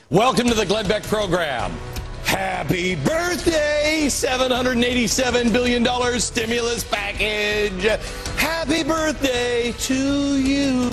Welcome to the Glenn Beck program. Happy birthday, $787 billion stimulus package. Happy birthday to you.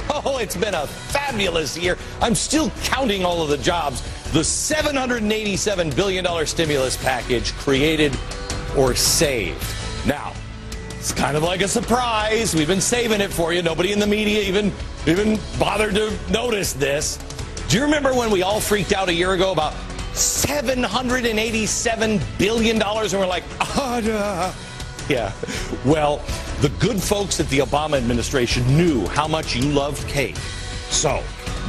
Oh, it's been a fabulous year. I'm still counting all of the jobs. The $787 billion stimulus package created or saved. Now, it's kind of like a surprise. We've been saving it for you. Nobody in the media even bothered to notice this. Do you remember when we all freaked out a year ago about $787 billion? And we're like, yeah. Well, the good folks at the Obama administration knew how much you loved cake. So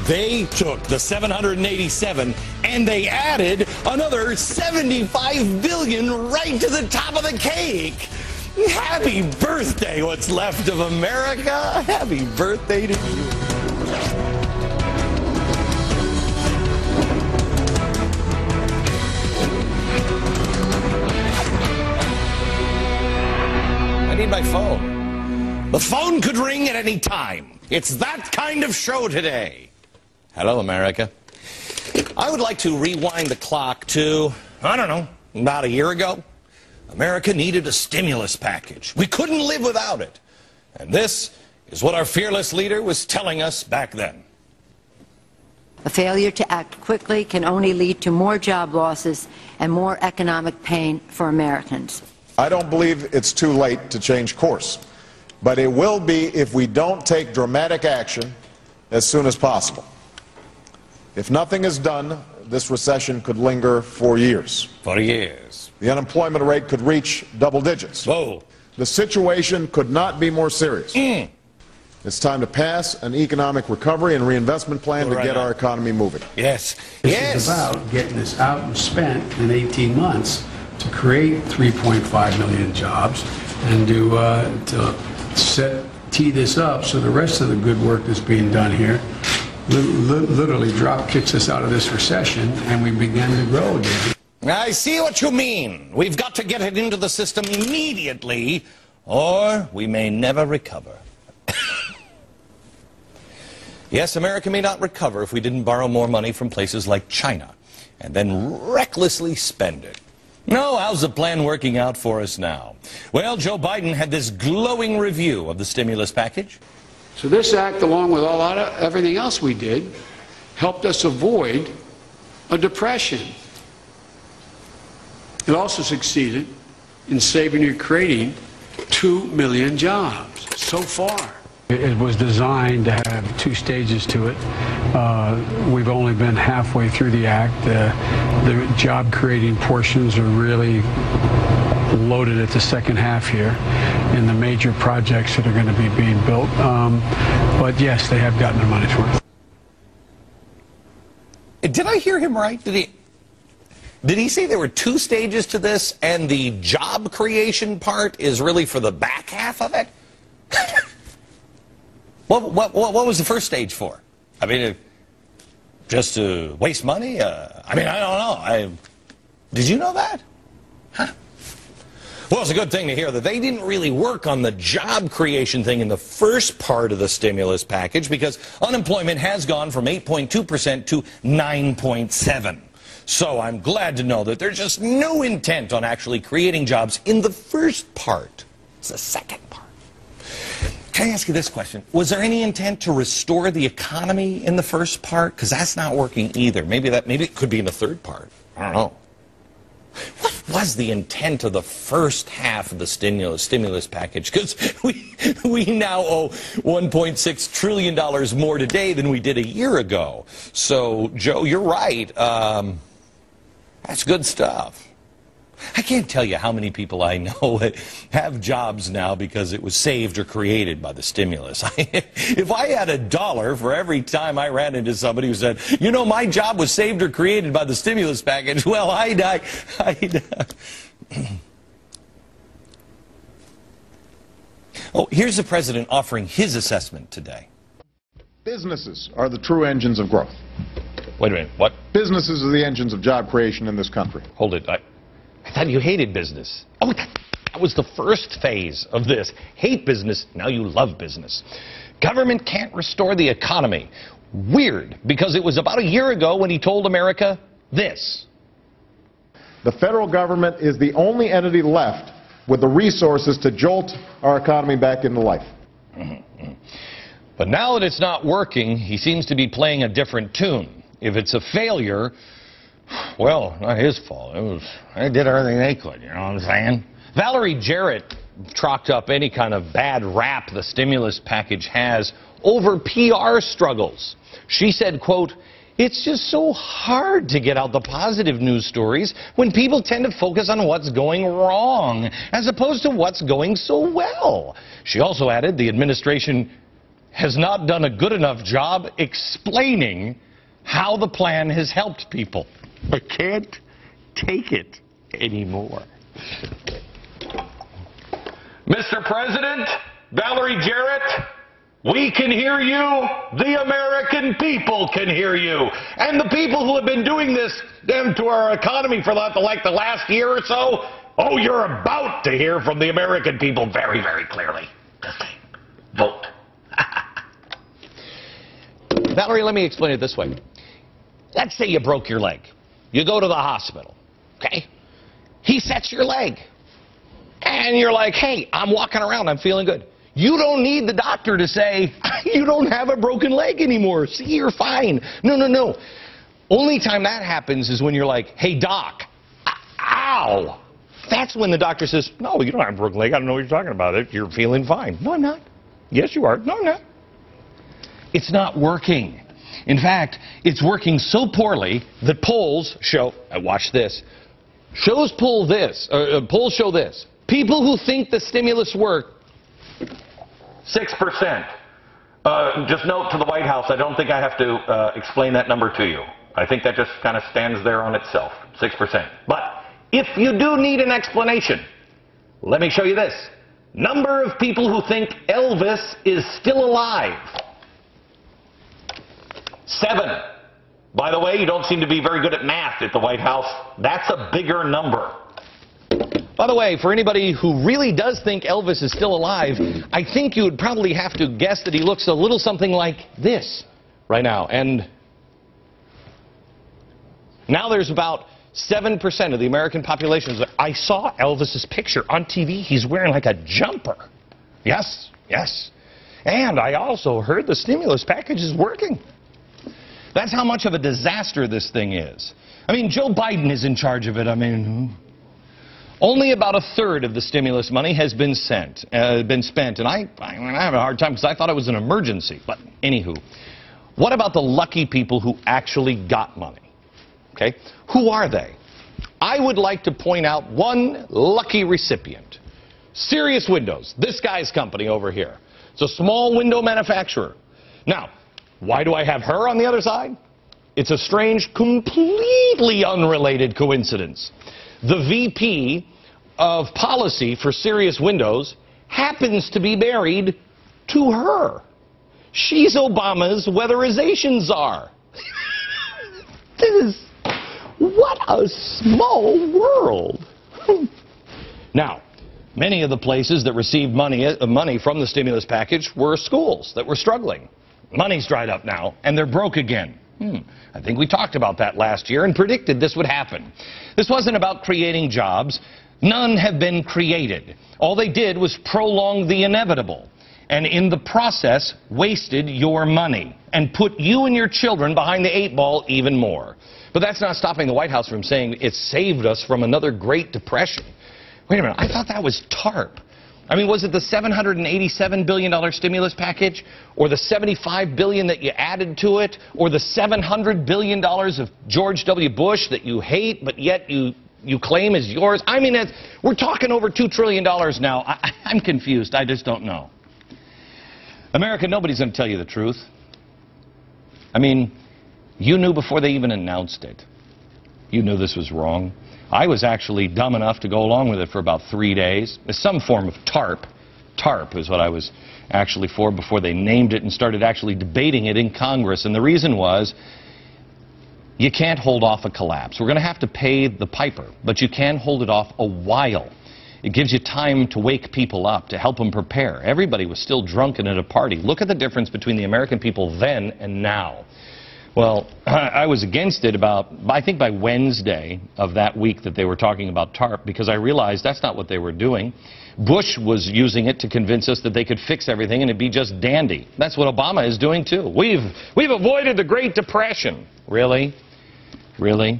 they took the 787 and they added another 75 billion right to the top of the cake. Happy birthday, what's left of America. Happy birthday to you. I need my phone. The phone could ring at any time. It's that kind of show today. Hello, America. I would like to rewind the clock to, I don't know, about a year ago. America needed a stimulus package. We couldn't live without it. And this is what our fearless leader was telling us back then. A failure to act quickly can only lead to more job losses and more economic pain for Americans. I don't believe it's too late to change course, but it will be if we don't take dramatic action as soon as possible. If nothing is done, this recession could linger for years. For years. The unemployment rate could reach double digits. Whoa. The situation could not be more serious. It's time to pass an economic recovery and reinvestment plan to get our economy moving. Yes. This is about getting this out and spent in 18 months to create 3.5 million jobs and to tee this up so the rest of the good work that's being done here literally drop kicks us out of this recession and we begin to grow again. I see what you mean. We've got to get it into the system immediately, or we may never recover. Yes, America may not recover if we didn't borrow more money from places like China and then recklessly spend it. No, how's the plan working out for us now? Well, Joe Biden had this glowing review of the stimulus package. So this act, along with everything else we did, helped us avoid a depression. It also succeeded in saving and creating 2 million jobs so far. It was designed to have two stages to it. We've only been halfway through the act. The job-creating portions are really loaded at the second half here in the major projects that are going to be being built. But yes, they have gotten their money's worth. Did I hear him right? Did he say there were two stages to this and the job creation part is really for the back half of it? What was the first stage for? I mean, just to waste money? I mean, I don't know. Did you know that? Huh? Well, it's a good thing to hear that they didn't really work on the job creation thing in the first part of the stimulus package because unemployment has gone from 8.2% to 9.7%. So I'm glad to know that there's just no intent on actually creating jobs in the first part. It's the second part. Can I ask you this question? Was there any intent to restore the economy in the first part? Because that's not working either. Maybe it could be in the third part. I don't know. What was the intent of the first half of the stimulus package? Because we now owe $1.6 trillion more today than we did a year ago. So, Joe, you're right. That's good stuff. I can't tell you how many people I know have jobs now because it was saved or created by the stimulus. If I had $1 for every time I ran into somebody who said, you know, my job was saved or created by the stimulus package, well, Oh, here's the president offering his assessment today. Businesses are the true engines of growth. Wait a minute, what? Businesses are the engines of job creation in this country. Hold it. I thought you hated business. Oh, that was the first phase of this. Hate business, now you love business. Government can't restore the economy. Weird, because it was about a year ago when he told America this. The federal government is the only entity left with the resources to jolt our economy back into life. But now that it's not working, he seems to be playing a different tune. If it's a failure, well, not his fault. They did everything they could, you know what I'm saying? Valerie Jarrett chalked up any kind of bad rap the stimulus package has over PR struggles. She said, quote, "It's just so hard to get out the positive news stories when people tend to focus on what's going wrong as opposed to what's going so well." She also added the administration has not done a good enough job explaining how the plan has helped people. I can't take it anymore. Mr. President, Valerie Jarrett, we can hear you. The American people can hear you. And the people who have been doing this to our economy for the last year or so, oh, you're about to hear from the American people very, very clearly. Just say, vote. Valerie, let me explain it this way. Let's say you broke your leg. You go to the hospital, okay? He sets your leg. And you're like, hey, I'm walking around, I'm feeling good. You don't need the doctor to say, you don't have a broken leg anymore. See, you're fine. No, no, no. Only time that happens is when you're like, hey, doc, ow. That's when the doctor says, no, you don't have a broken leg. I don't know what you're talking about. You're feeling fine. No, I'm not. Yes, you are. No, I'm not. It's not working. In fact, it's working so poorly that polls show, watch this, polls show this. People who think the stimulus worked, 6%. Just note to the White House, I don't think I have to explain that number to you. I think that just kind of stands there on itself, 6%. But if you do need an explanation, let me show you this. Number of people who think Elvis is still alive. 7. By the way, you don't seem to be very good at math at the White House. That's a bigger number. By the way, for anybody who really does think Elvis is still alive, I think you would probably have to guess that he looks a little something like this right now. And now there's about 7% of the American population. I saw Elvis's picture on TV. He's wearing like a jumper. Yes, yes. And I also heard the stimulus package is working. That's how much of a disaster this thing is. I mean, Joe Biden is in charge of it. I mean, only about a third of the stimulus money has been spent. And I have a hard time because I thought it was an emergency. But anywho, what about the lucky people who actually got money? Okay, who are they? I would like to point out one lucky recipient. Sirius Windows, this guy's company over here. It's a small window manufacturer. Now, why do I have her on the other side? It's a strange, completely unrelated coincidence. The VP of policy for Sirius Windows happens to be married to her. She's Obama's weatherization czar. What a small world. Now, many of the places that received money from the stimulus package were schools that were struggling. Money's dried up now, and they're broke again. I think we talked about that last year and predicted this would happen. This wasn't about creating jobs. None have been created. All they did was prolong the inevitable, and in the process, wasted your money and put you and your children behind the 8 ball even more. But that's not stopping the White House from saying it saved us from another Great Depression. Wait a minute, I thought that was TARP. I mean, was it the $787 billion stimulus package, or the $75 billion that you added to it, or the $700 billion of George W. Bush that you hate, but yet you claim is yours? I mean, we're talking over $2 trillion now. I'm confused. I just don't know. America, nobody's going to tell you the truth. I mean, you knew before they even announced it. You knew this was wrong. I was actually dumb enough to go along with it for about 3 days. It's some form of TARP. TARP is what I was actually for before they named it and started actually debating it in Congress. And the reason was, you can't hold off a collapse. We're going to have to pay the piper, but you can hold it off a while. It gives you time to wake people up, to help them prepare. Everybody was still drunken at a party. Look at the difference between the American people then and now. Well, I was against it I think by Wednesday of that week that they were talking about TARP, because I realized that's not what they were doing. Bush was using it to convince us that they could fix everything and it'd be just dandy. That's what Obama is doing too. We've avoided the Great Depression. Really? Really?